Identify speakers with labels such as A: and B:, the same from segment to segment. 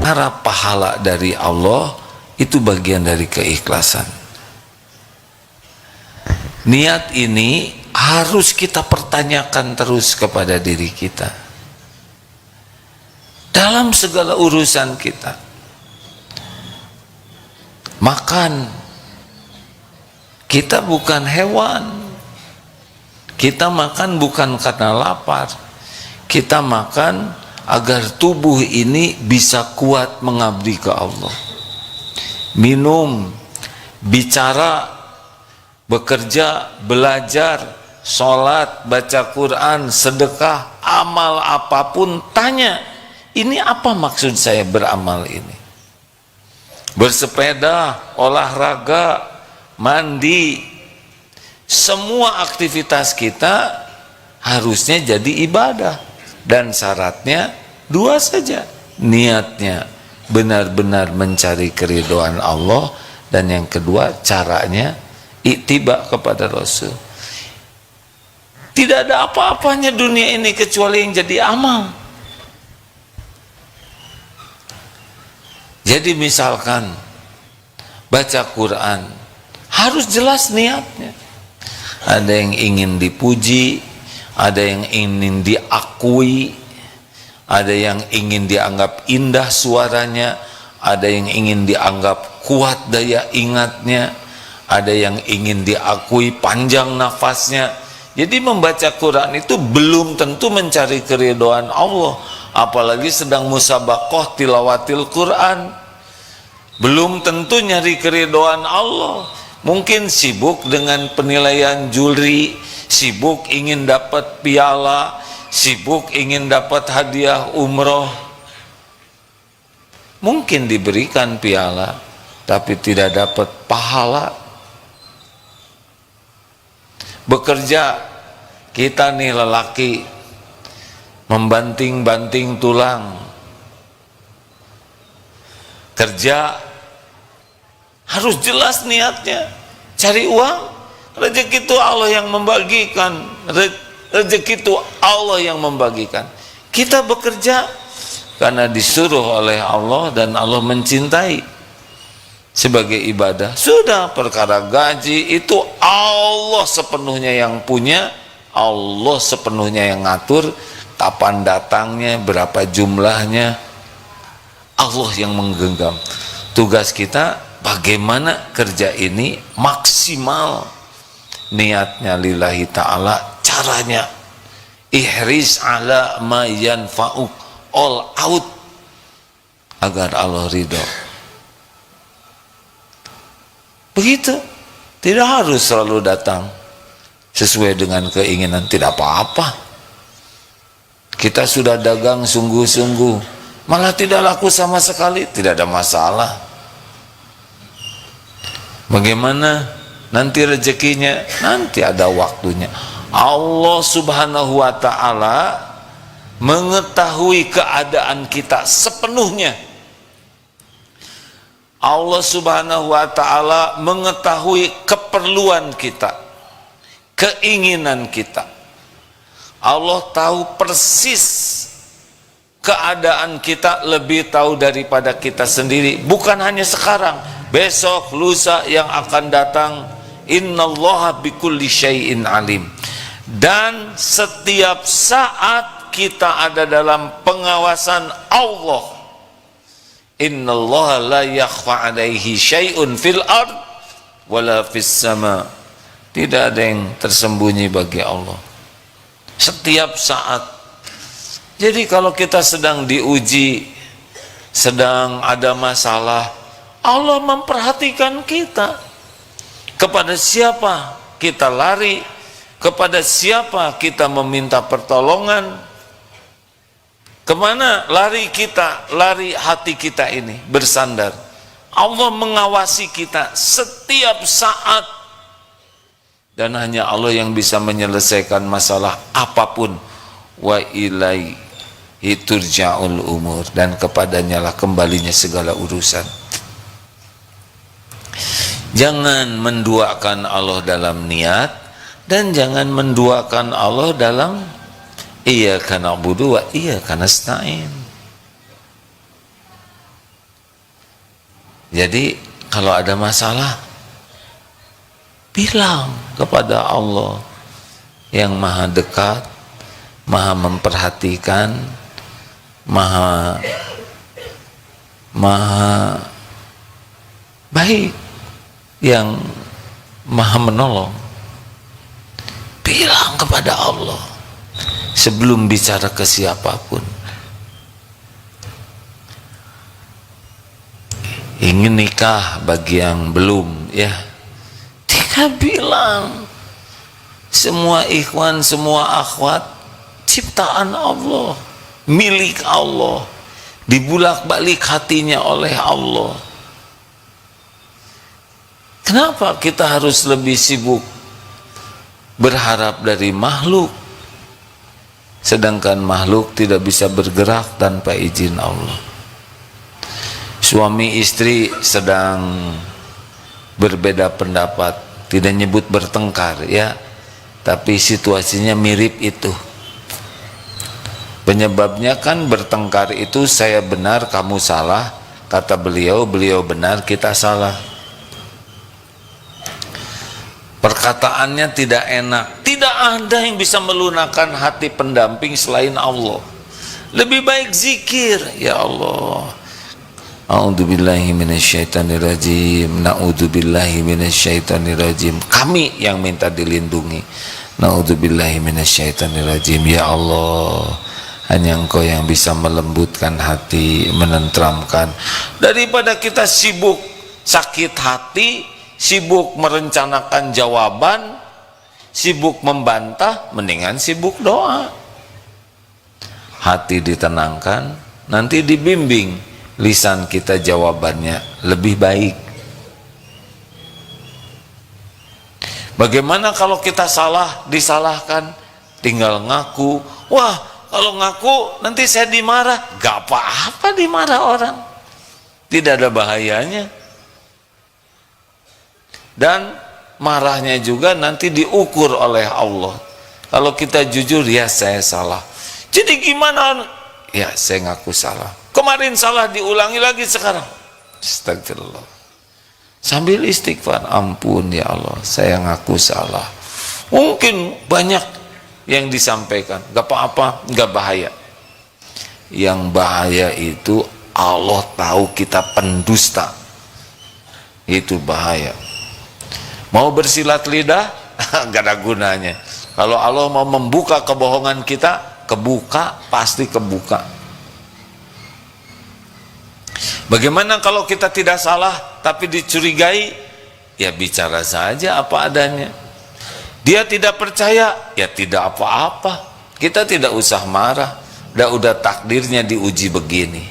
A: harap pahala dari Allah, itu bagian dari keikhlasan. Niat ini harus kita pertanyakan terus kepada diri kita dalam segala urusan kita. Makan, kita bukan hewan. Kita makan bukan karena lapar. Kita makan agar tubuh ini bisa kuat mengabdi ke Allah. Minum, bicara, bekerja, belajar, sholat, baca Quran, sedekah, amal apapun, tanya, ini apa maksud saya beramal ini? Bersepeda, olahraga, mandi, semua aktivitas kita harusnya jadi ibadah. Dan syaratnya dua saja, niatnya benar-benar mencari keridhaan Allah, dan yang kedua caranya ittiba kepada Rasul. Tidak ada apa-apanya dunia ini kecuali yang jadi amal. Jadi misalkan baca Quran harus jelas niatnya. Ada yang ingin dipuji, ada yang ingin diakui, ada yang ingin dianggap indah suaranya, ada yang ingin dianggap kuat daya ingatnya, ada yang ingin diakui panjang nafasnya. Jadi membaca Quran itu belum tentu mencari keridhaan Allah, apalagi sedang musabaqah tilawatil Quran, belum tentu nyari keridhaan Allah. Mungkin sibuk dengan penilaian juri, sibuk ingin dapat piala, sibuk ingin dapat hadiah umroh. Mungkin diberikan piala tapi tidak dapat pahala. Bekerja, kita nih lelaki membanting-banting tulang, kerja harus jelas niatnya, cari uang, rezeki itu Allah yang membagikan, rezeki itu Allah yang membagikan. Kita bekerja karena disuruh oleh Allah dan Allah mencintai sebagai ibadah. Sudah, perkara gaji itu Allah sepenuhnya yang punya, Allah sepenuhnya yang ngatur, kapan datangnya, berapa jumlahnya, Allah yang menggenggam. Tugas kita bagaimana kerja ini maksimal, niatnya lillahi ta'ala, caranya ihris ala ma yanfa'uk, all out agar Allah ridho. Begitu, tidak harus selalu datang sesuai dengan keinginan, tidak apa-apa. Kita sudah dagang sungguh-sungguh malah tidak laku sama sekali, tidak ada masalah. Bagaimana nanti rezekinya? Nanti ada waktunya. Allah subhanahu wa ta'ala mengetahui keadaan kita sepenuhnya. Allah subhanahu wa ta'ala mengetahui keperluan kita, keinginan kita. Allah tahu persis keadaan kita, lebih tahu daripada kita sendiri. Bukan hanya sekarang, besok, lusa yang akan datang. Innallaha bikulli syai'in alim. Dan setiap saat kita ada dalam pengawasan Allah. Innallaha la yakhfa alaihi syai'un fil ard wala fis sama. Tidak ada yang tersembunyi bagi Allah setiap saat. Jadi kalau kita sedang diuji, sedang ada masalah, Allah memperhatikan kita. Kepada siapa kita lari, kepada siapa kita meminta pertolongan, kemana lari kita, lari hati kita ini bersandar. Allah mengawasi kita setiap saat, dan hanya Allah yang bisa menyelesaikan masalah apapun. Wa ilaihi turja'ul umur, dan kepadanya lah kembalinya segala urusan. Jangan menduakan Allah dalam niat, dan jangan menduakan Allah dalam iyyaka na'budu wa iyyaka nasta'in. Jadi kalau ada masalah, bilang kepada Allah yang maha dekat, maha memperhatikan, maha baik, yang maha menolong. Bilang kepada Allah sebelum bicara ke siapapun. Ingin nikah bagi yang belum, ya, tinggal bilang. Semua ikhwan, semua akhwat ciptaan Allah, milik Allah, dibulak-balik hatinya oleh Allah. Kenapa kita harus lebih sibuk berharap dari makhluk, sedangkan makhluk tidak bisa bergerak tanpa izin Allah? Suami istri sedang berbeda pendapat, tidak nyebut bertengkar, ya, tapi situasinya mirip itu. Penyebabnya kan bertengkar itu, saya benar kamu salah, kata beliau, beliau benar kita salah. Perkataannya tidak enak. Tidak ada yang bisa melunakkan hati pendamping selain Allah. Lebih baik zikir, ya Allah, a'udzubillahi minasyaitonirrajim, na'udzubillahi minasyaitonirrajim. Kami yang minta dilindungi. Na'udzubillahi minasyaitonirrajim. Ya Allah, hanya Engkau yang bisa melembutkan hati, menenteramkan. Daripada kita sibuk sakit hati, sibuk merencanakan jawaban, sibuk membantah, mendingan sibuk doa. Hati ditenangkan, nanti dibimbing lisan kita jawabannya lebih baik. Bagaimana kalau kita salah, disalahkan, tinggal ngaku. Wah, kalau ngaku nanti saya dimarah. Gak apa-apa dimarah orang, tidak ada bahayanya. Dan marahnya juga nanti diukur oleh Allah. Kalau kita jujur, ya saya salah. Jadi gimana? Ya saya ngaku salah. Kemarin salah, diulangi lagi sekarang. Astagfirullah. Sambil istighfar, ampun ya Allah, saya ngaku salah. Mungkin banyak yang disampaikan, gak apa-apa, gak bahaya. Yang bahaya itu Allah tahu kita pendusta. Itu bahaya. Mau bersilat lidah, gak ada gunanya. Kalau Allah mau membuka kebohongan kita, kebuka, pasti kebuka. Bagaimana kalau kita tidak salah tapi dicurigai? Ya bicara saja apa adanya. Dia tidak percaya, ya tidak apa-apa. Kita tidak usah marah. Udah takdirnya diuji begini.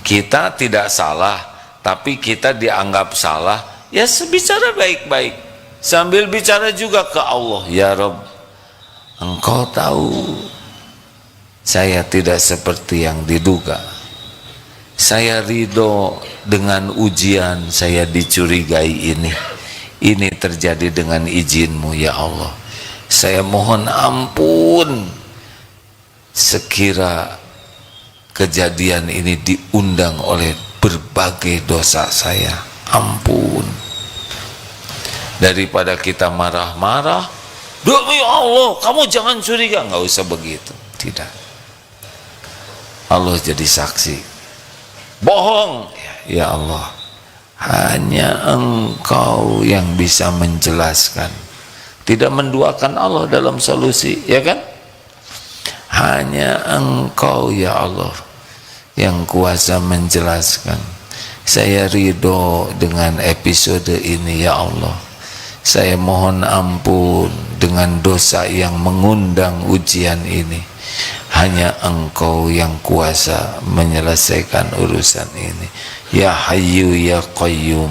A: Kita tidak salah tapi kita dianggap salah, ya bicara baik-baik. Sambil bicara juga ke Allah, ya Rabb, Engkau tahu saya tidak seperti yang diduga. Saya ridho dengan ujian saya dicurigai ini. Ini terjadi dengan izin-Mu ya Allah. Saya mohon ampun sekira kejadian ini diundang oleh berbagai dosa saya. Ampun. Daripada kita marah-marah, demi Allah kamu jangan curiga, nggak usah begitu. Tidak. Allah jadi saksi. Bohong, ya Allah, hanya Engkau yang bisa menjelaskan. Tidak menduakan Allah dalam solusi, ya kan? Hanya Engkau ya Allah yang kuasa menjelaskan. Saya ridho dengan episode ini ya Allah. Saya mohon ampun dengan dosa yang mengundang ujian ini. Hanya Engkau yang kuasa menyelesaikan urusan ini. Ya Hayyu ya Qayyum,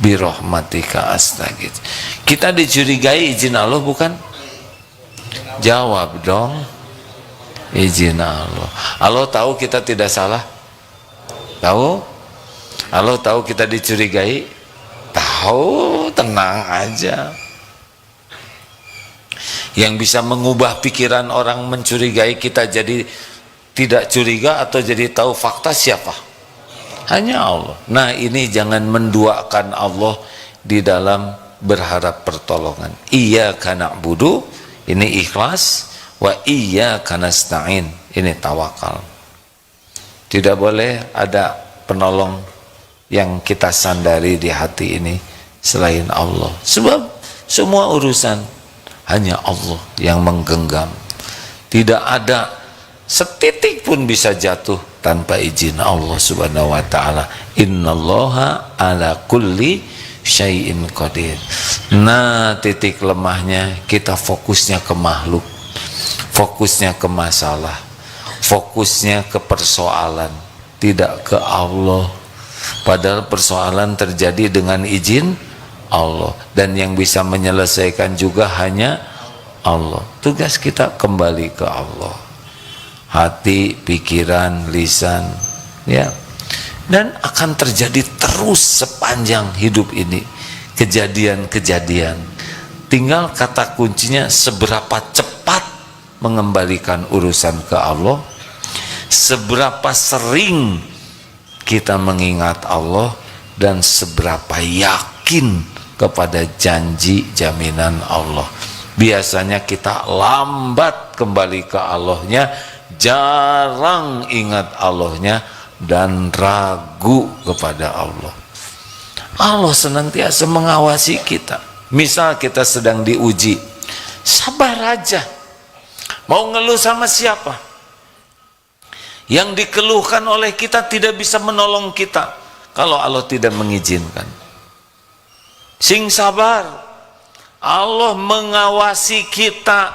A: birahmatika astaghith. Kita dicurigai izin Allah bukan? Jawab dong. Izin Allah. Allah tahu kita tidak salah? Tahu? Allah tahu kita dicurigai? Tahu, tenang aja. Yang bisa mengubah pikiran orang mencurigai kita jadi tidak curiga atau jadi tahu fakta siapa? hanya Allah. Nah, ini jangan menduakan Allah di dalam berharap pertolongan. Iyyaka na'budu, ini ikhlas, wa iyyaka nasta'in, ini tawakal. Tidak boleh ada penolong yang kita sandari di hati ini selain Allah. Sebab semua urusan hanya Allah yang menggenggam. Tidak ada setitik pun bisa jatuh tanpa izin Allah Subhanahu wa taala. Innallaha ala kulli syai'in qadir. Nah, titik lemahnya kita fokusnya ke makhluk, fokusnya ke masalah, fokusnya ke persoalan, tidak ke Allah. Padahal persoalan terjadi dengan izin Allah, dan yang bisa menyelesaikan juga hanya Allah. Tugas kita kembali ke Allah, hati, pikiran, lisan, ya. Dan akan terjadi terus sepanjang hidup ini kejadian-kejadian. Tinggal kata kuncinya seberapa cepat mengembalikan urusan ke Allah, seberapa sering kita mengingat Allah, dan seberapa yakin kepada janji jaminan Allah. Biasanya kita lambat kembali ke Allahnya, jarang ingat Allahnya, dan ragu kepada Allah. Allah senantiasa mengawasi kita. Misal kita sedang diuji, sabar aja. Mau ngeluh sama siapa? Yang dikeluhkan oleh kita tidak bisa menolong kita kalau Allah tidak mengizinkan. Sing sabar. Allah mengawasi kita.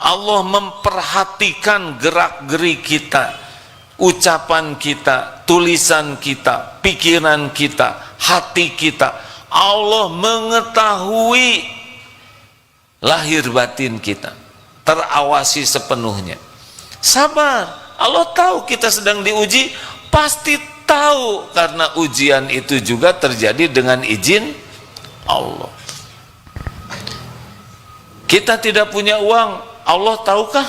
A: Allah memperhatikan gerak-gerik kita, ucapan kita, tulisan kita, pikiran kita, hati kita. Allah mengetahui lahir batin kita, terawasi sepenuhnya. Sabar. Allah tahu kita sedang diuji, pasti tahu, karena ujian itu juga terjadi dengan izin Allah. Kita tidak punya uang, Allah tahukah?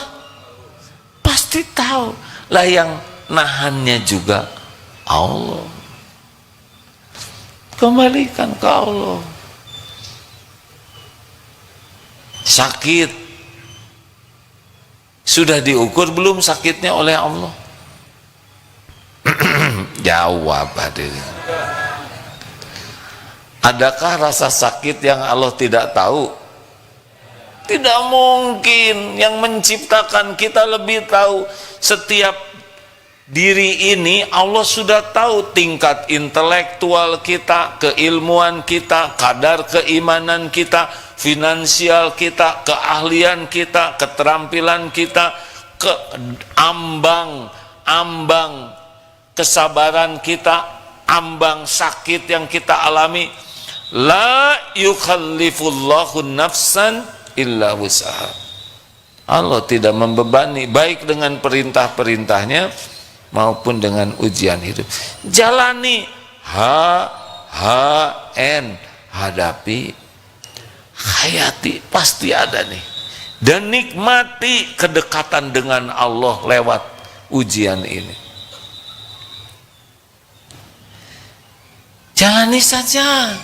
A: Pasti tahu. Lah yang nahannya juga Allah. Kembalikan ke Allah. Sakit, sudah diukur belum sakitnya oleh Allah? Jawab hadirin. Adakah rasa sakit yang Allah tidak tahu? Tidak mungkin. Yang menciptakan kita lebih tahu. Setiap diri ini Allah sudah tahu tingkat intelektual kita, keilmuan kita, kadar keimanan kita, finansial kita, keahlian kita, keterampilan kita, ambang kesabaran kita, ambang sakit yang kita alami. La yukallifullahu nafsan illa wus'aha. Allah tidak membebani, baik dengan perintah-perintahnya maupun dengan ujian hidup. Jalani, hadapi, hayati, pasti ada nih. Dan nikmati kedekatan dengan Allah lewat ujian ini. Jalani saja.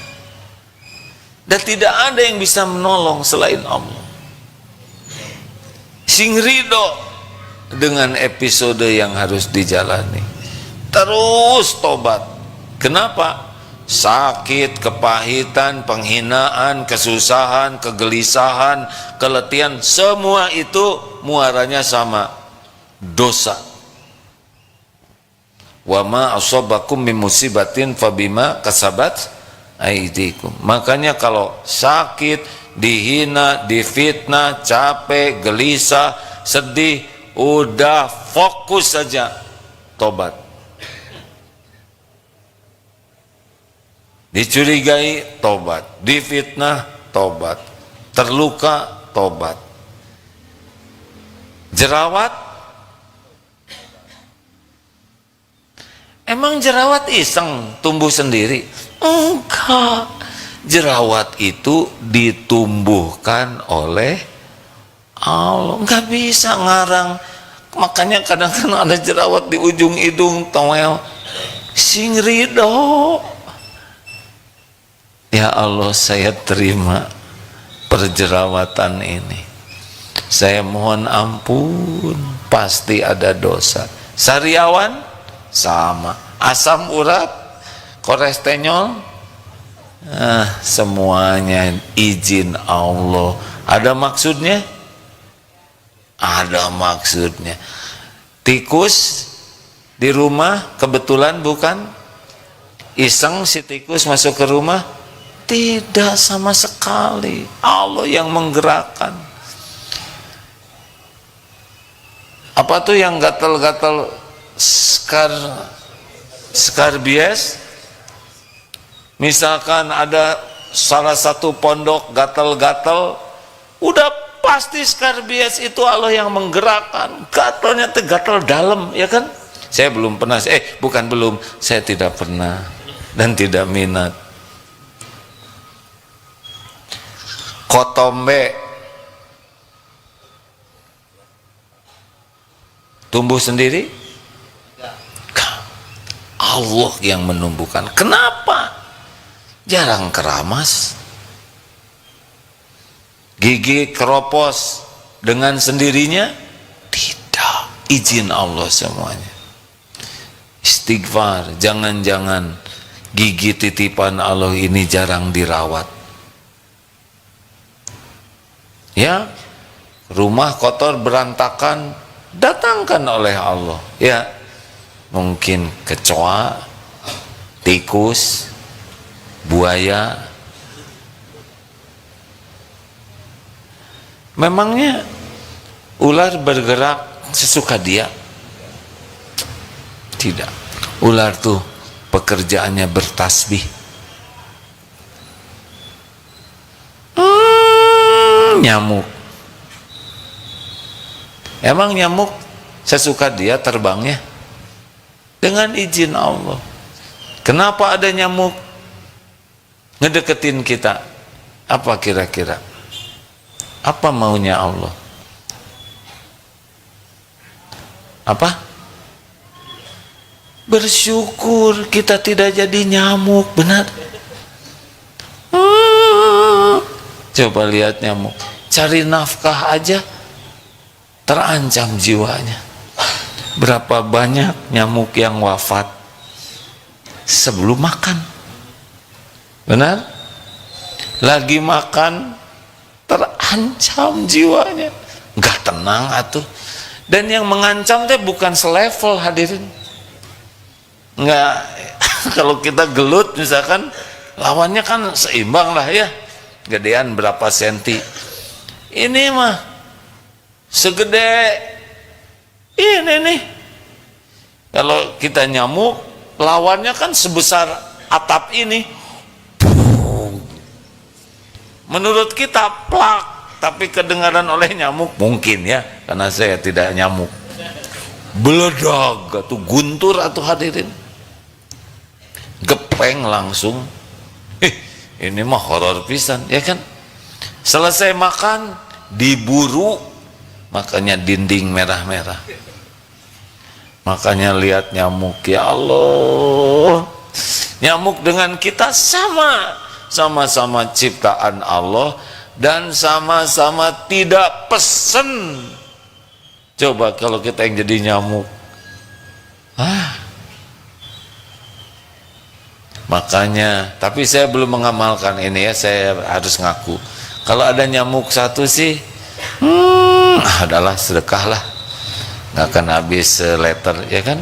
A: Dan tidak ada yang bisa menolong selain Allah. Sing ridho dengan episode yang harus dijalani. Terus tobat. Kenapa? Sakit, kepahitan, penghinaan, kesusahan, kegelisahan, keletihan, semua itu muaranya sama, dosa. Wa ma asabakum min musibatin fabima kasabat aidikum. Makanya kalau sakit, dihina, difitnah, capek, gelisah, sedih, udah fokus saja tobat. Dicurigai, tobat. Difitnah, tobat. Terluka, tobat. Jerawat, emang jerawat iseng tumbuh sendiri? Enggak. Jerawat itu ditumbuhkan oleh Allah. Enggak bisa ngarang. Makanya kadang-kadang ada jerawat di ujung hidung, toel. sing ridho. Ya Allah, saya terima perjerawatan ini. Saya mohon ampun, pasti ada dosa. Sariawan sama, asam urat, kolesterol, semuanya izin Allah. Ada maksudnya? Ada maksudnya. Tikus di rumah kebetulan bukan iseng si tikus masuk ke rumah, tidak sama sekali. Allah yang menggerakkan. Apa tuh yang gatal-gatal skarbies? Misalkan ada salah satu pondok gatal-gatal, udah pasti skarbies itu Allah yang menggerakkan. Gatalnya tuh gatal dalam, ya kan? Saya belum pernah, saya tidak pernah dan tidak minat. Kotombe tumbuh sendiri? Allah yang menumbuhkan. Kenapa? Jarang keramas. Gigi keropos dengan sendirinya? Tidak, izin Allah semuanya. Istighfar, jangan-jangan gigi titipan Allah ini jarang dirawat. Ya, rumah kotor berantakan, datangkan oleh Allah. Ya, mungkin kecoa, tikus, buaya. Memangnya ular bergerak sesuka dia? Tidak. Ular tuh pekerjaannya bertasbih. Nyamuk. Emang nyamuk sesuka dia terbangnya? Dengan izin Allah. Kenapa ada nyamuk ngedeketin kita? Apa kira-kira? Apa maunya Allah? Apa? Bersyukur kita tidak jadi nyamuk, benar? Coba lihat nyamuk, cari nafkah aja terancam jiwanya. Berapa banyak nyamuk yang wafat sebelum makan? Benar? Lagi makan terancam jiwanya, nggak tenang atuh. Dan yang mengancam teh bukan selevel, hadirin. Nggak, kalau kita gelut misalkan, lawannya kan seimbang lah ya, gedean berapa senti. Ini mah segede ini nih. Kalau kita nyamuk, lawannya kan sebesar atap ini. Menurut kita plak, tapi kedengaran oleh nyamuk mungkin ya, karena saya tidak nyamuk. Beledak atau guntur atau hadirin, gepeng langsung. Ini mah horor pisan, ya kan? Selesai makan diburu, makanya dinding merah-merah. Makanya lihat nyamuk, ya Allah, nyamuk dengan kita sama-sama ciptaan Allah dan sama-sama tidak pesen. Coba kalau kita yang jadi nyamuk, makanya, tapi saya belum mengamalkan ini ya, saya harus ngaku. Kalau ada nyamuk satu sih, adalah sedekah lah, nggak akan habis liter, ya kan?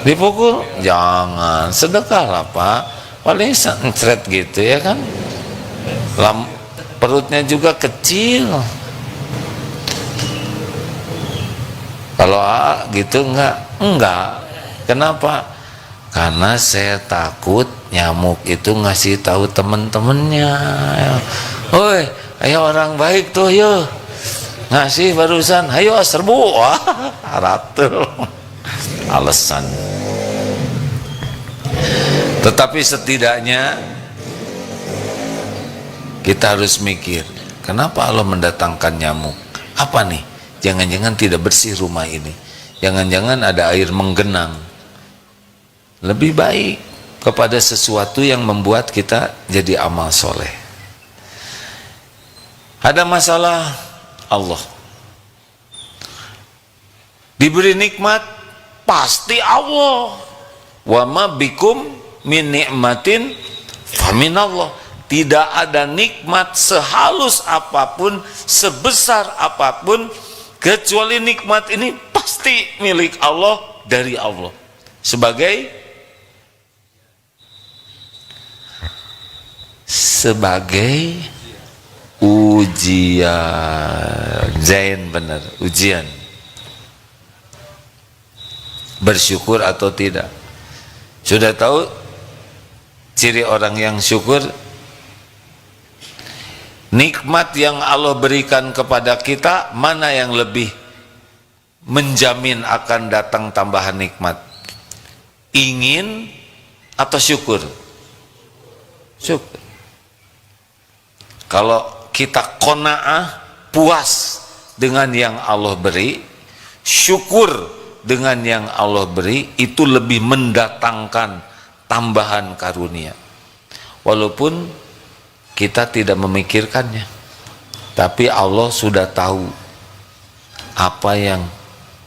A: Dipukul? Jangan, sedekah lah Pak, paling sencret gitu ya kan. Perutnya juga kecil. Kalau gitu enggak. Kenapa? Karena saya takut nyamuk itu ngasih tahu temen-temennya, "Oi, ayo orang baik tuh, yuk ngasih barusan, ayo serbu." Wah, ratu alasan. Tetapi setidaknya kita harus mikir, kenapa Allah mendatangkan nyamuk? Apa nih? Jangan-jangan tidak bersih rumah ini. Jangan-jangan ada air menggenang. Lebih baik kepada sesuatu yang membuat kita jadi amal soleh. Ada masalah, Allah diberi nikmat, pasti Allah. Wa ma bikum min ni'matin faminallah. Tidak ada nikmat sehalus apapun, sebesar apapun, kecuali nikmat ini pasti milik Allah, dari Allah, sebagai ujian. Zain, benar, ujian. Bersyukur atau tidak. Sudah tahu ciri orang yang syukur? Nikmat yang Allah berikan kepada kita, mana yang lebih menjamin akan datang tambahan nikmat? Ingin atau syukur? Syukur. Kalau kita qanaah, puas dengan yang Allah beri, syukur dengan yang Allah beri, itu lebih mendatangkan tambahan karunia. Walaupun kita tidak memikirkannya, tapi Allah sudah tahu apa yang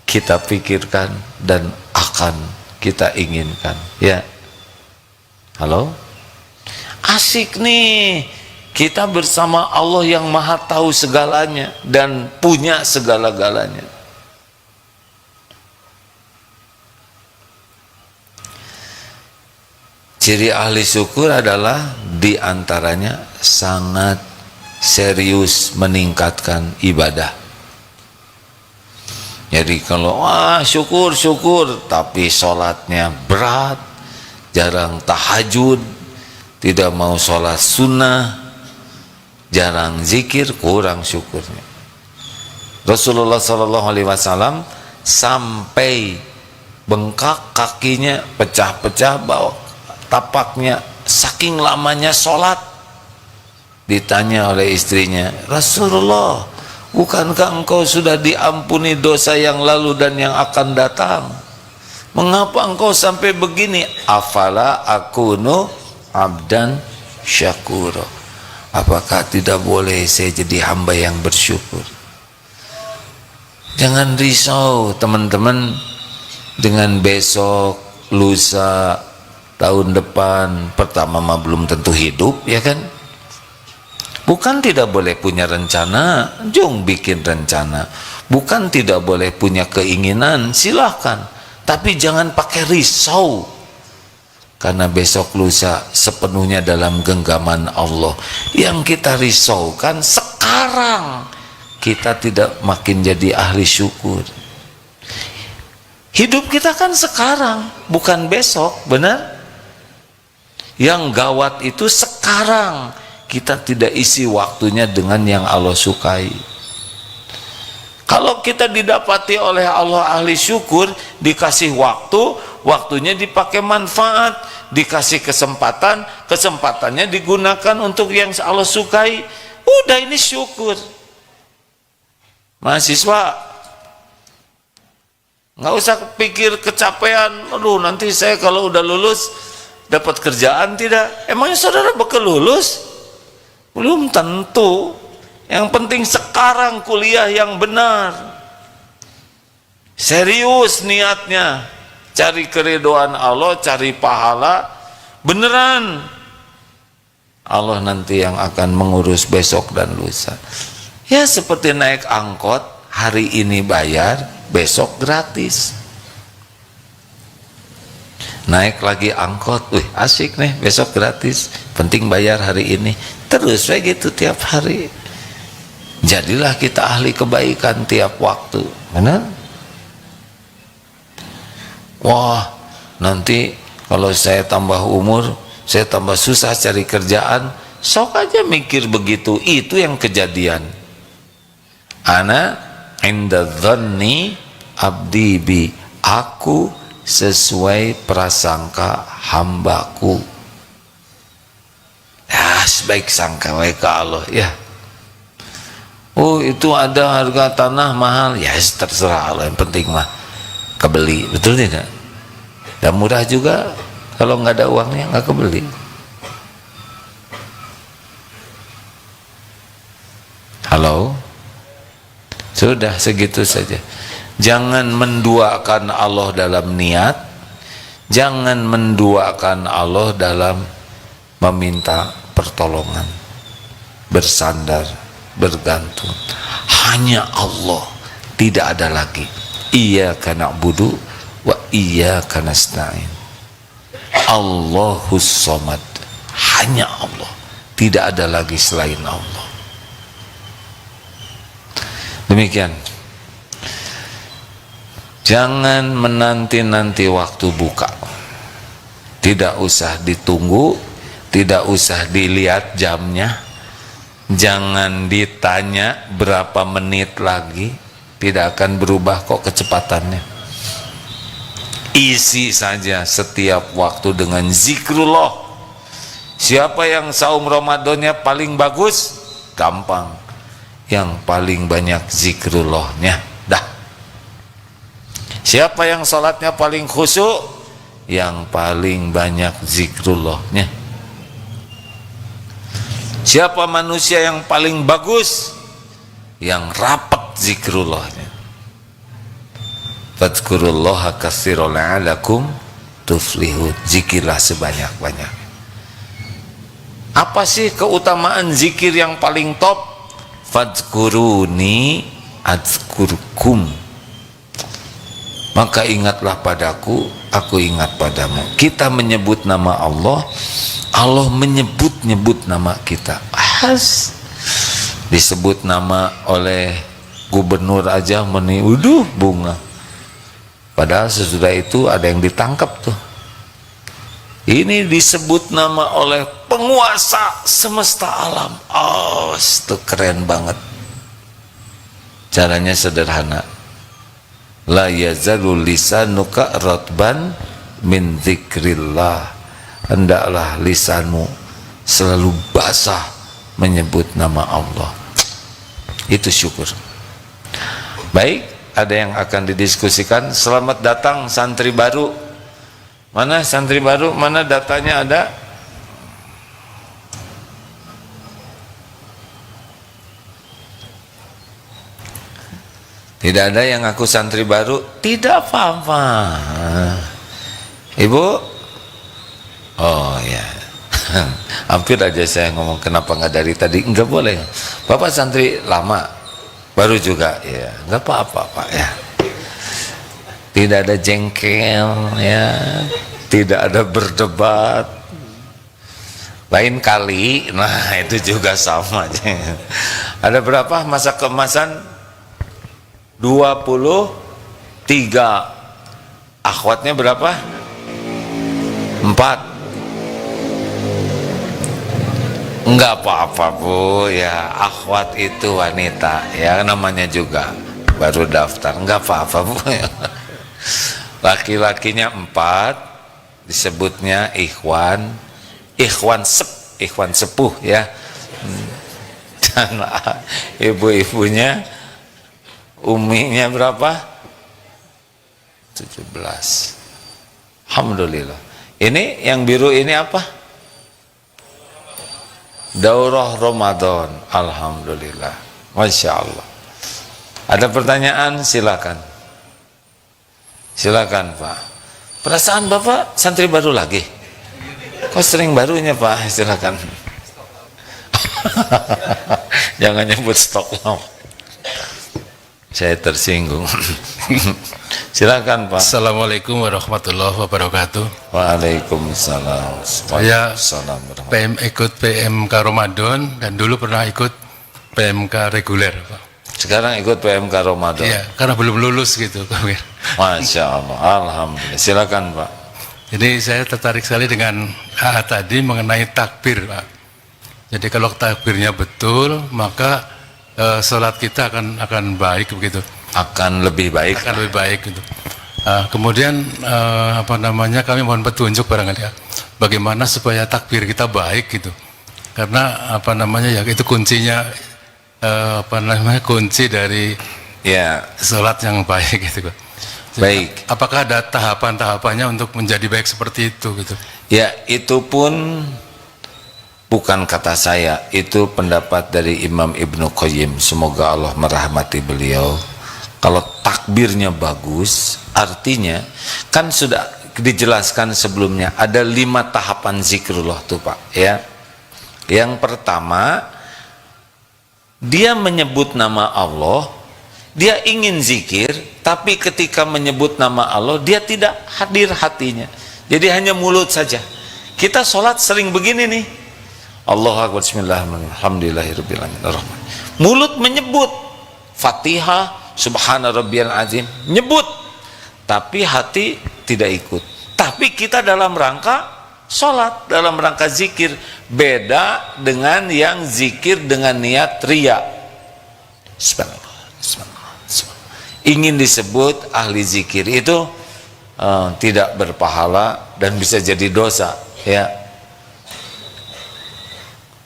A: kita pikirkan dan akan kita inginkan. Ya, halo, asik nih kita bersama Allah yang maha tahu segalanya dan punya segala-galanya. Ciri ahli syukur adalah diantaranya sangat serius meningkatkan ibadah. Jadi kalau syukur tapi sholatnya berat, jarang tahajud, tidak mau sholat sunnah, jarang zikir, kurang syukurnya. Rasulullah SAW sampai bengkak kakinya, pecah-pecah, bawa tapaknya, saking lamanya sholat. Ditanya oleh istrinya, Rasulullah, bukankah engkau sudah diampuni dosa yang lalu dan yang akan datang? Mengapa engkau sampai begini? Afala akunu abdan syakuro. Apakah tidak boleh saya jadi hamba yang bersyukur? Jangan risau teman-teman dengan besok, lusa, tahun depan. Pertama mah belum tentu hidup, ya kan? Bukan tidak boleh punya rencana, jong bikin rencana. Bukan tidak boleh punya keinginan, silahkan. Tapi jangan pakai risau, karena besok lusa sepenuhnya dalam genggaman Allah. Yang kita risaukan sekarang, kita tidak makin jadi ahli syukur. Hidup kita kan sekarang, bukan besok, benar? Yang gawat itu sekarang, kita tidak isi waktunya dengan yang Allah sukai. Kalau kita didapati oleh Allah ahli syukur, dikasih waktu, waktunya dipakai manfaat, dikasih kesempatan, kesempatannya digunakan untuk yang Allah sukai, udah ini syukur. Mahasiswa nggak usah pikir kecapean, aduh nanti saya kalau udah lulus dapat kerjaan tidak? Emangnya saudara bakal lulus? Belum tentu. Yang penting sekarang kuliah yang benar, serius niatnya, cari keridhaan Allah, cari pahala beneran. Allah nanti yang akan mengurus besok dan lusa. Ya seperti naik angkot, hari ini bayar, besok gratis. Naik lagi angkot, wih asik nih, besok gratis, penting bayar hari ini. Terus kayak gitu tiap hari. Jadilah kita ahli kebaikan tiap waktu, benar? Wah, nanti kalau saya tambah umur, saya tambah susah cari kerjaan, sok aja mikir begitu. Itu yang kejadian. Ana inda dhanni abdi bi, aku sesuai prasangka hambaku. Ya, sebaik sangka wae ka Allah, ya. Oh, itu ada harga tanah mahal, ya terserah Allah, yang penting mah kebeli, betul tidak? Dan murah juga, kalau nggak ada uangnya nggak kebeli. Halo, sudah segitu saja. Jangan menduakan Allah dalam niat, jangan menduakan Allah dalam meminta pertolongan, bersandar, bergantung. Hanya Allah, tidak ada lagi. Iyyaka na'budu wa iyyaka nasta'in. Allahus Samad, hanya Allah, tidak ada lagi selain Allah. Demikian. Jangan menanti-nanti waktu buka. Tidak usah ditunggu, tidak usah dilihat jamnya. Jangan ditanya berapa menit lagi, tidak akan berubah kok kecepatannya. Isi saja setiap waktu dengan zikrullah. Siapa yang saum Ramadannya paling bagus? Gampang. Yang paling banyak zikrullahnya. Dah. Siapa yang sholatnya paling khusyuk? Yang paling banyak zikrullahnya. Siapa manusia yang paling bagus? Yang rapat zikrullahnya. Fadhkurullaha katsiran la'allakum tuflihun. Zikirlah sebanyak-banyak. Apa sih keutamaan zikir yang paling top? Fadhkuruni adzkurkum. Maka ingatlah padaku, aku ingat padamu. Kita menyebut nama Allah, Allah menyebut-nyebut nama kita. Disebut nama oleh gubernur aja uduh bunga. Padahal sesudah itu ada yang ditangkap tuh. Ini disebut nama oleh penguasa semesta alam. Oh, itu keren banget. Caranya sederhana. La yazalul lisanuka ratban min dzikrillah. Hendaklah lisanmu selalu basah menyebut nama Allah. Itu syukur. Baik, ada yang akan didiskusikan. Selamat datang santri baru. Mana santri baru? Mana datanya ada? Tidak ada yang aku santri baru? Tidak apa-apa. Ibu? Oh ya. Hampir aja saya ngomong kenapa nggak dari tadi. Enggak boleh. Bapak santri lama, baru juga ya. Enggak apa-apa Pak ya. Tidak ada jengkel ya. Tidak ada berdebat. Lain kali, nah itu juga sama aja. Ada berapa masa kemasan? 23. Akhwatnya berapa? 4. Enggak apa-apa Bu ya, akhwat itu wanita ya, namanya juga baru daftar, enggak apa-apa Bu. Laki-lakinya 4, disebutnya ikhwan, ikhwan sepuh ya. Dan ibu-ibunya, uminya berapa? 17. Alhamdulillah. Ini yang biru ini apa? Daurah Ramadan. Alhamdulillah. Masya Allah. Ada pertanyaan? Silakan. Silakan Pak. Perasaan Bapak santri baru lagi? Kok sering barunya Pak? Silakan. Jangan nyebut stok loh. Saya tersinggung. Silakan Pak.
B: Assalamualaikum warahmatullahi wabarakatuh.
A: Waalaikumsalam.
B: Saya ikut PMK Ramadan dan dulu pernah ikut PMK reguler Pak.
A: Sekarang ikut PMK Ramadan.
B: Iya, karena belum lulus gitu.
A: Masya Allah, alhamdulillah. Silakan Pak.
B: Jadi saya tertarik sekali dengan tadi mengenai takbir Pak. Jadi kalau takbirnya betul, maka sholat kita akan baik begitu. Akan lebih baik gitu. Kemudian kami mohon petunjuk barangkali ya, bagaimana supaya takbir kita baik gitu. Karena ya itu kuncinya kunci dari sholat yang baik gitu.
A: Baik.
B: Apakah ada tahapan-tahapannya untuk menjadi baik seperti itu gitu?
A: Ya, itu pun bukan kata saya, itu pendapat dari Imam Ibnu Qayyim, semoga Allah merahmati beliau. Kalau takbirnya bagus, artinya kan sudah dijelaskan sebelumnya ada 5 tahapan zikrullah tuh Pak ya. Yang pertama, dia menyebut nama Allah, dia ingin zikir, tapi ketika menyebut nama Allah dia tidak hadir hatinya, jadi hanya mulut saja. Kita sholat sering begini nih, Allahu Akbar, bismillahirrahmanirrahim, alhamdulillahirabbil alamin, mulut menyebut Fatihah, subhana rabbiyal azim, nyebut, tapi hati tidak ikut. Tapi kita dalam rangka sholat, dalam rangka zikir. Beda dengan yang zikir dengan niat riya. Subhanallah, subhanallah, subhanallah. Ingin disebut ahli zikir itu tidak berpahala dan bisa jadi dosa ya.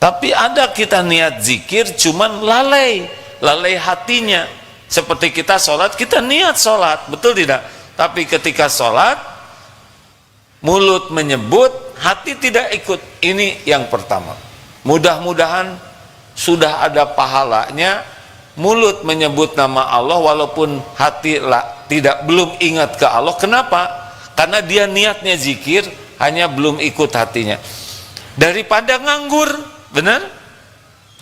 A: Tapi ada kita niat zikir cuman lalai hatinya. Seperti kita sholat, kita niat sholat, betul tidak? Tapi ketika sholat, mulut menyebut, hati tidak ikut. Ini yang pertama. Mudah-mudahan sudah ada pahalanya, mulut menyebut nama Allah walaupun hati belum ingat ke Allah. Kenapa? Karena dia niatnya zikir, hanya belum ikut hatinya. Daripada nganggur, benar?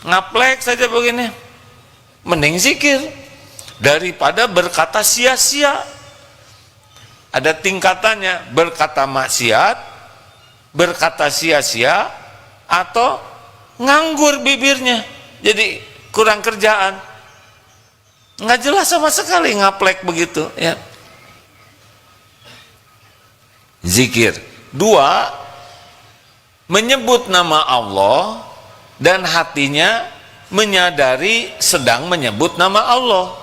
A: Ngaplek saja begini, mending zikir daripada berkata sia-sia. Ada tingkatannya, berkata maksiat, berkata sia-sia, atau nganggur bibirnya, jadi kurang kerjaan, nggak jelas sama sekali, ngaplek begitu ya. Zikir. 2, menyebut nama Allah dan hatinya menyadari sedang menyebut nama Allah,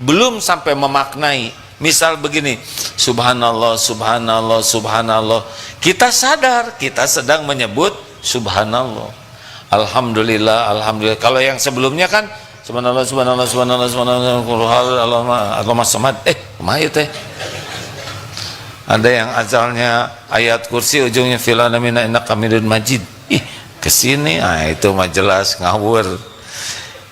A: belum sampai memaknai. Misal begini, subhanallah, subhanallah, subhanallah, kita sadar kita sedang menyebut subhanallah, alhamdulillah, alhamdulillah. Kalau yang sebelumnya kan subhanallah, subhanallah, subhanallah, subhanallah, Allahumma samad, kemana teh? Ada yang asalnya ayat kursi ujungnya fil alamin innaka hamidun majid, kesini, itu mah jelas ngawur.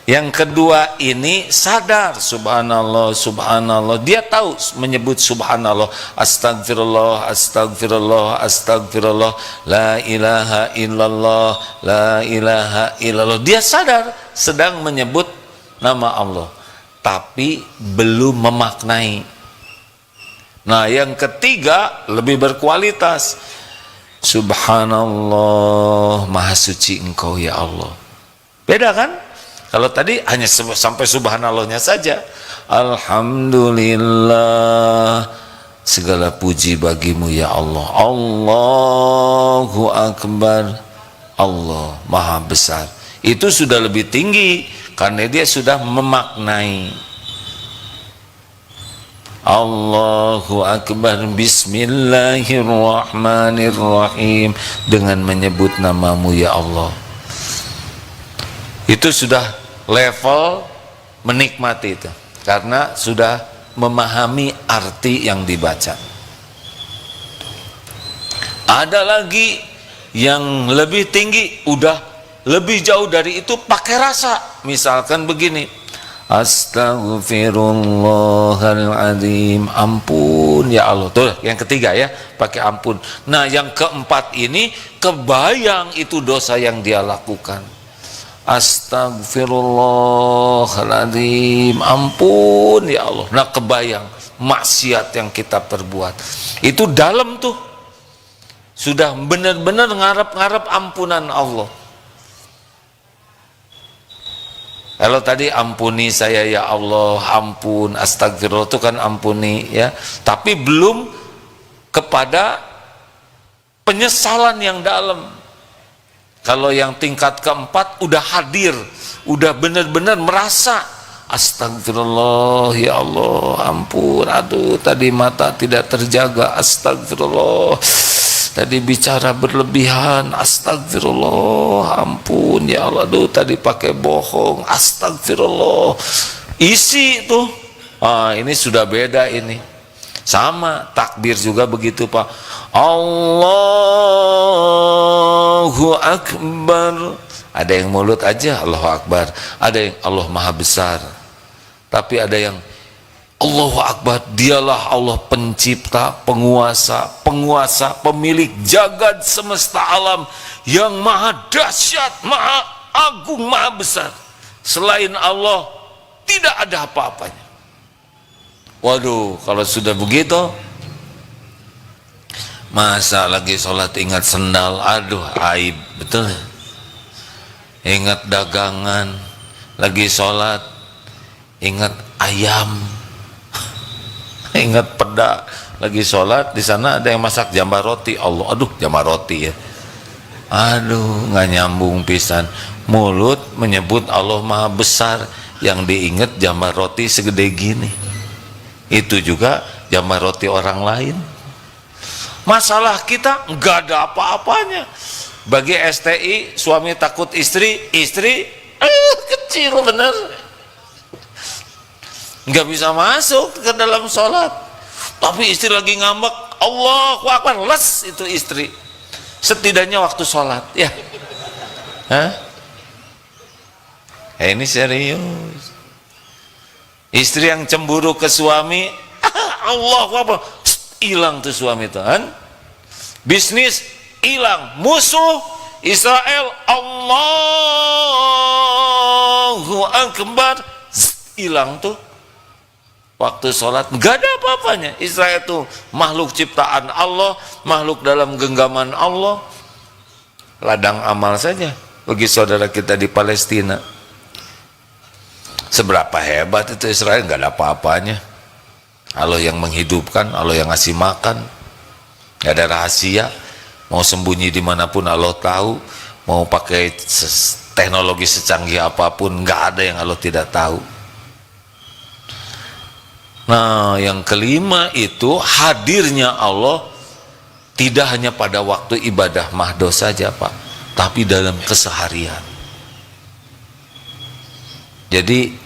A: Yang kedua ini sadar, subhanallah, subhanallah, dia tahu menyebut subhanallah, astagfirullah, astagfirullah, astagfirullah, la ilaha illallah, la ilaha illallah. Dia sadar sedang menyebut nama Allah, tapi belum memaknai. Nah, yang ketiga lebih berkualitas, subhanallah, maha suci engkau ya Allah. Beda kan? Kalau tadi hanya sampai subhanallahnya saja. Alhamdulillah, segala puji bagimu ya Allah. Allahu Akbar, Allah maha besar. Itu sudah lebih tinggi karena dia sudah memaknai. Allahu Akbar, bismillahirrahmanirrahim, dengan menyebut namamu ya Allah. Itu sudah level menikmati itu, karena sudah memahami arti yang dibaca. Ada lagi yang lebih tinggi, udah lebih jauh dari itu, pakai rasa. Misalkan begini, astaghfirullahaladzim, ampun ya Allah. Tuh yang ketiga ya, pakai ampun. Nah yang keempat ini kebayang itu dosa yang dia lakukan. Astagfirullahaladzim, ampun ya Allah. Nah kebayang maksiat yang kita perbuat, itu dalam tuh, sudah benar-benar ngarep-ngarep ampunan Allah. Kalau tadi ampuni saya ya Allah, ampun, astagfirullah itu kan ampuni ya, tapi belum kepada penyesalan yang dalam. Kalau yang tingkat keempat udah hadir, udah benar-benar merasa, astagfirullah ya Allah, ampun, aduh tadi mata tidak terjaga, astagfirullah, tadi bicara berlebihan, astagfirullah, ampun ya Allah, aduh tadi pakai bohong, astagfirullah, isi tuh. Ini sudah beda ini. Sama takbir juga begitu Pak. Allahu Akbar. Ada yang mulut aja Allahu Akbar, ada yang Allah Maha Besar, tapi ada yang Allahu Akbar, dialah Allah pencipta, penguasa, pemilik jagat semesta alam yang maha dahsyat, maha agung, maha besar. Selain Allah tidak ada apa-apanya. Waduh, kalau sudah begitu, masa lagi sholat ingat sendal, aduh aib, betul. Ingat dagangan, lagi sholat ingat ayam, ingat peda, lagi sholat di sana ada yang masak jambar roti, Allah, aduh jambar roti ya, aduh nggak nyambung pisan. Mulut menyebut Allah Maha Besar, yang diingat jambar roti segede gini, itu juga jambar roti orang lain. Masalah kita nggak ada apa-apanya. Bagi STI, suami takut istri kecil bener, nggak bisa masuk ke dalam sholat. Tapi istri lagi ngambek, Allahu Akbar, les itu istri. Setidaknya waktu sholat, ya. Hah? Ini serius. Istri yang cemburu ke suami, Allahu Akbar, hilang tuh suami tuh, kan? Bisnis hilang, musuh Israel, Allahu Akbar, hilang tuh waktu sholat. Nggak ada apa-apanya. Israel itu makhluk ciptaan Allah, makhluk dalam genggaman Allah. Ladang amal saja bagi saudara kita di Palestina. Seberapa hebat itu Israel, nggak ada apa-apanya. Allah yang menghidupkan, Allah yang ngasih makan, nggak ada rahasia. Mau sembunyi dimanapun Allah tahu, mau pakai teknologi secanggih apapun, nggak ada yang Allah tidak tahu. Nah, yang kelima itu hadirnya Allah tidak hanya pada waktu ibadah mahdoh saja Pak, tapi dalam keseharian. Jadi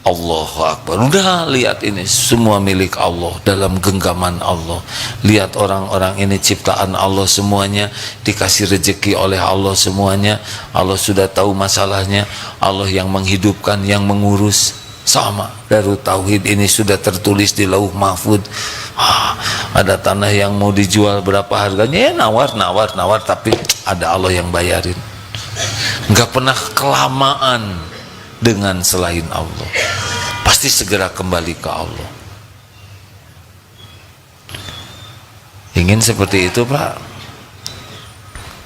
A: Allahu Akbar, udah lihat ini semua milik Allah, dalam genggaman Allah. Lihat orang-orang ini ciptaan Allah semuanya, dikasih rezeki oleh Allah semuanya. Allah sudah tahu masalahnya, Allah yang menghidupkan, yang mengurus. Sama Darut Tauhid ini sudah tertulis di Lauh Mahfud. Ada tanah yang mau dijual berapa harganya, ya nawar, tapi ada Allah yang bayarin. Nggak pernah kelamaan dengan selain Allah, pasti segera kembali ke Allah. Ingin seperti itu Pak?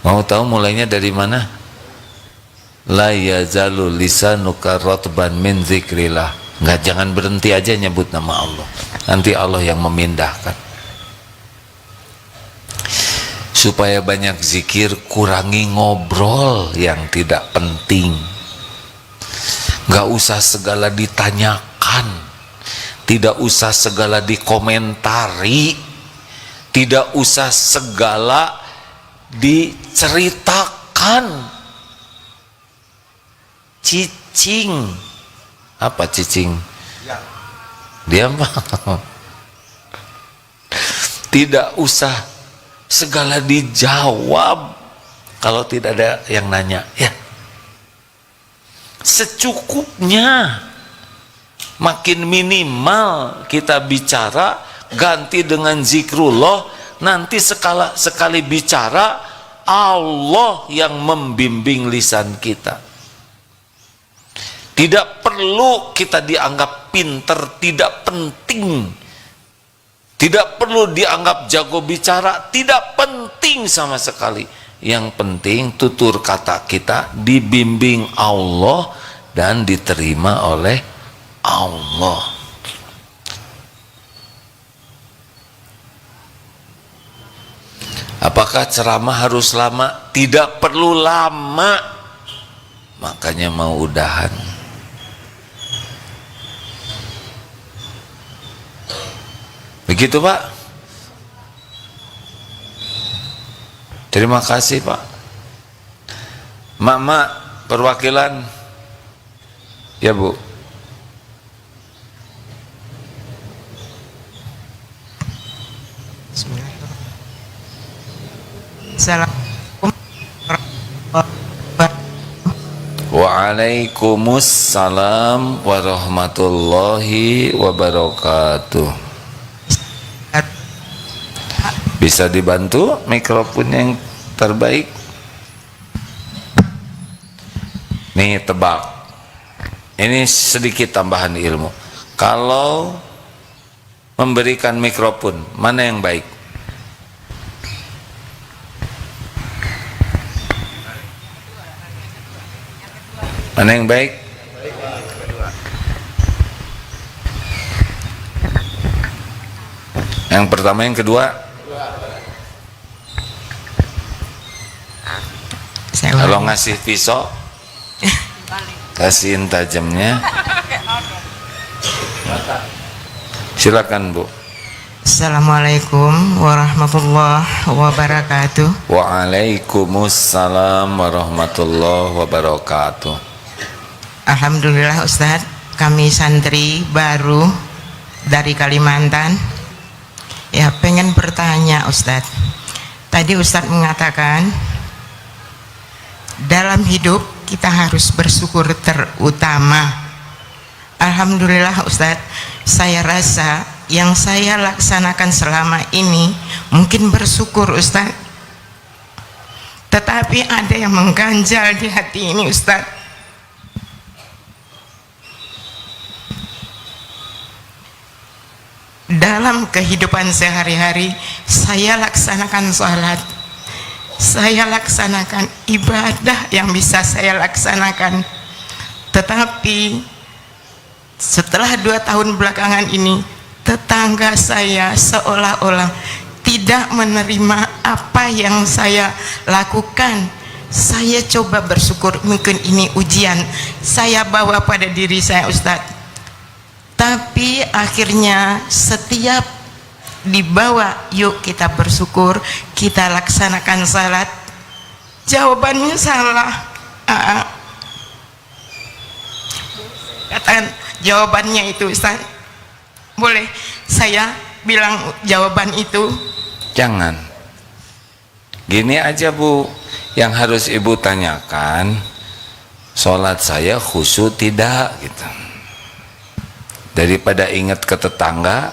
A: Mau tahu mulainya dari mana? La yazalu lisanuka ratban min zikrillah. Enggak, jangan berhenti aja nyebut nama Allah, nanti Allah yang memindahkan. Supaya banyak zikir, kurangi ngobrol yang tidak penting. Gak usah segala ditanyakan, tidak usah segala dikomentari, tidak usah segala diceritakan. Cicing, apa cicing? Diam Pak. Tidak usah segala dijawab kalau tidak ada yang nanya, ya. Secukupnya, makin minimal kita bicara ganti dengan zikrullah. Nanti sekali bicara Allah yang membimbing lisan kita. Tidak perlu kita dianggap pinter, tidak penting. Tidak perlu dianggap jago bicara, tidak penting sama sekali. Yang penting tutur kata kita dibimbing Allah dan diterima oleh Allah. Apakah ceramah harus lama? Tidak perlu lama. Makanya mau udahan. Begitu Pak. Terima kasih Pak. Mak perwakilan, ya Bu.
C: Assalamualaikum
A: Waalaikumsalam warahmatullahi wabarakatuh. Bisa dibantu mikrofon yang terbaik? Nih tebak. Ini sedikit tambahan ilmu. Kalau memberikan mikrofon, mana yang baik? Mana yang baik? Yang pertama, yang kedua? Kalau ngasih pisau, kasihin tajamnya. Silakan Bu.
C: Assalamualaikum warahmatullahi wabarakatuh.
A: Waalaikumsalam warahmatullahi wabarakatuh.
C: Alhamdulillah Ustadz, kami santri baru dari Kalimantan. Ya, pengen bertanya Ustadz. Tadi Ustadz mengatakan dalam hidup kita harus bersyukur terutama. Alhamdulillah Ustadz, saya rasa yang saya laksanakan selama ini mungkin bersyukur Ustadz. Tetapi ada yang mengganjal di hati ini Ustadz. Dalam kehidupan sehari-hari saya laksanakan sholat, saya laksanakan ibadah yang bisa saya laksanakan, tetapi setelah 2 tahun belakangan ini tetangga saya seolah-olah tidak menerima apa yang saya lakukan. Saya coba bersyukur, mungkin ini ujian saya bawa pada diri saya Ustadz. Tapi akhirnya setiap dibawa, yuk kita bersyukur, kita laksanakan salat, jawabannya salah. Katakan jawabannya itu Ustaz. Boleh saya bilang jawaban itu?
A: Jangan. Gini aja Bu, yang harus Ibu tanyakan, sholat saya khusyuk tidak gitu. Daripada ingat ke tetangga,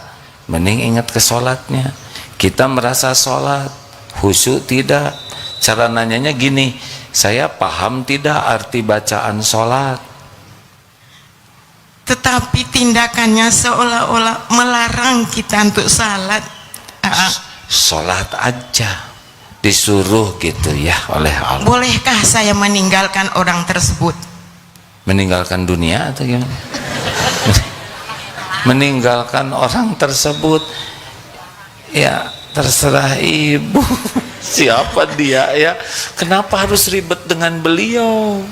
A: mending ingat ke sholatnya. Kita merasa sholat khusyuk tidak, cara nanyanya gini, saya paham tidak arti bacaan sholat,
C: tetapi tindakannya seolah-olah melarang kita untuk salat.
A: sholat aja disuruh gitu ya oleh Allah.
C: Bolehkah saya meninggalkan orang tersebut?
A: Meninggalkan dunia atau gimana? Meninggalkan orang tersebut ya terserah Ibu. Siapa dia ya, kenapa harus ribet dengan beliau?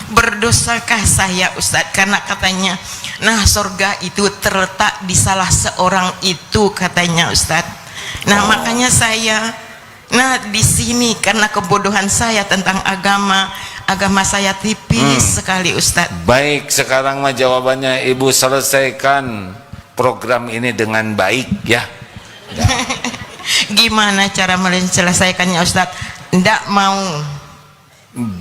C: Berdosakah saya Ustadz karena katanya nah surga itu terletak di salah seorang itu katanya Ustadz. Nah makanya saya di sini karena kebodohan saya tentang agama saya tipis sekali Ustadz.
A: Baik, sekarang mah jawabannya Ibu selesaikan program ini dengan baik ya.
C: Gimana cara menyelesaikannya Ustadz? Nggak mau.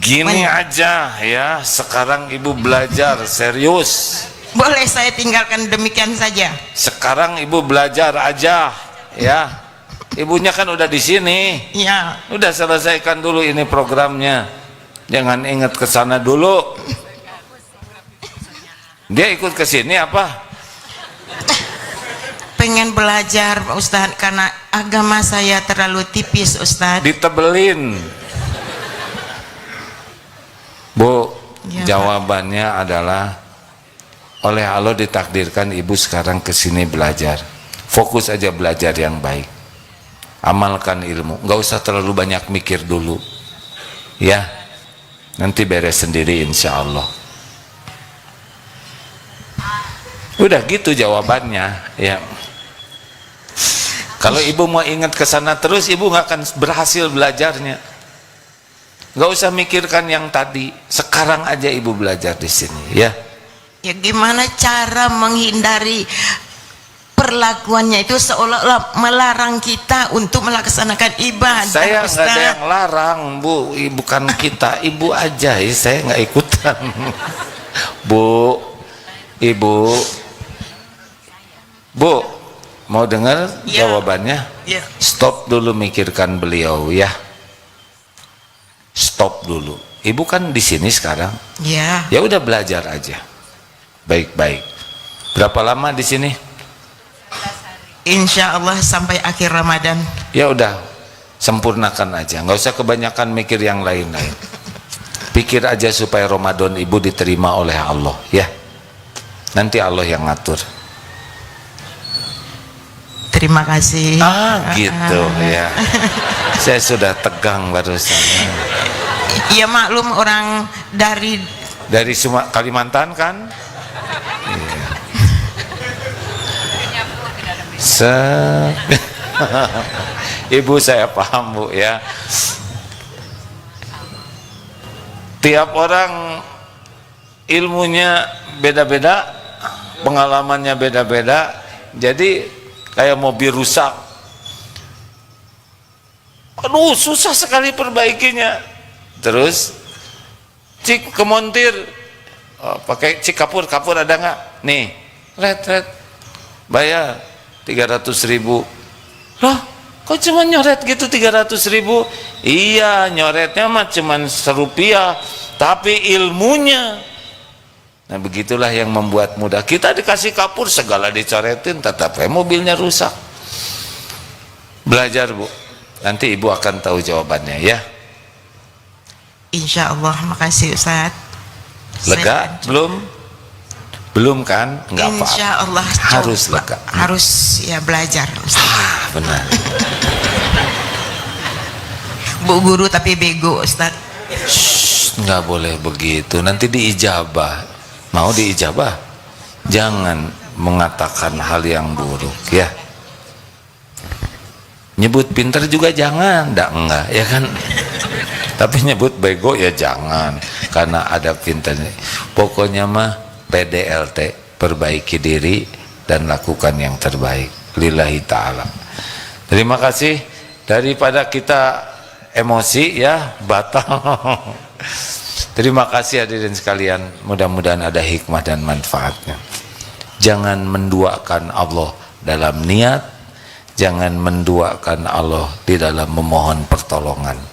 A: Gini aja ya, sekarang Ibu belajar serius.
C: Boleh saya tinggalkan demikian saja?
A: Sekarang Ibu belajar aja ya. Ibunya kan udah di sini.
C: Ya.
A: Udah selesaikan dulu ini programnya. Jangan ingat ke sana dulu. Dia ikut ke sini apa?
C: Pengen belajar Pak Ustadz karena agama saya terlalu tipis Ustadz.
A: Ditebelin. Bu,
C: ya,
A: jawabannya Pak adalah oleh Allah ditakdirkan Ibu sekarang ke sini belajar. Fokus aja belajar yang baik. Amalkan ilmu, nggak usah terlalu banyak mikir dulu. Ya. Nanti beres sendiri insya Allah. Udah gitu jawabannya ya. Kalau Ibu mau ingat ke sana terus, Ibu nggak akan berhasil belajarnya. Nggak usah mikirkan yang tadi, sekarang aja Ibu belajar di sini ya.
C: Ya gimana cara menghindari perlakuannya itu seolah-olah melarang kita untuk melaksanakan ibadah.
A: Saya nggak ada
C: Ustaz.
A: yang larang, Bu. Bukan kita, ibu aja. Saya nggak ikutan. Bu, ibu, Bu, mau dengar
C: Ya.
A: jawabannya?
C: Ya.
A: Stop dulu mikirkan beliau ya. Stop dulu. Ibu kan di sini sekarang.
C: Ya.
A: Ya udah belajar aja. Baik-baik. Berapa lama di sini?
C: Insya Allah sampai akhir Ramadan.
A: Ya udah, sempurnakan aja. Nggak usah kebanyakan mikir yang lain-lain. Pikir aja supaya Ramadan ibu diterima oleh Allah ya. Nanti Allah yang ngatur.
C: Terima kasih.
A: Gitu ya. Saya sudah tegang barusan.
C: Ya maklum orang dari
A: Kalimantan kan? Iya. Ibu saya paham Bu ya. Tiap orang ilmunya beda-beda, pengalamannya beda-beda. Jadi kayak mobil rusak, aduh susah sekali perbaikinya. Terus cik ke montir, pakai cik kapur ada nggak? Nih, red bayar 300.000. Loh, kok cuma nyoret gitu 300.000? Iya, nyoretnya mah cuma Rp1, tapi ilmunya. Nah begitulah yang membuat mudah. Kita dikasih kapur segala dicoretin, tetap mobilnya rusak. Belajar Bu, nanti ibu akan tahu jawabannya ya.
C: Insya Allah. Makasih Ustaz.
A: Lega? Belum kan? Enggak apa-apa.
C: Insya Allah
A: Harus
C: coba.
A: lega.
C: Harus ya belajar Ustaz.
A: Benar.
C: Bu guru tapi bego Ustaz.
A: Nggak boleh begitu, nanti diijabah. Mau diijabah? Jangan mengatakan hal yang buruk ya. Nyebut pinter juga jangan, enggak ya kan. Tapi nyebut bego ya jangan, karena ada pinternya. Pokoknya mah PDLT, perbaiki diri dan lakukan yang terbaik lillahi ta'ala. Terima kasih. Daripada kita emosi ya, batal. Terima kasih hadirin sekalian, mudah-mudahan ada hikmah dan manfaatnya. Jangan menduakan Allah dalam niat, jangan menduakan Allah di dalam memohon pertolongan.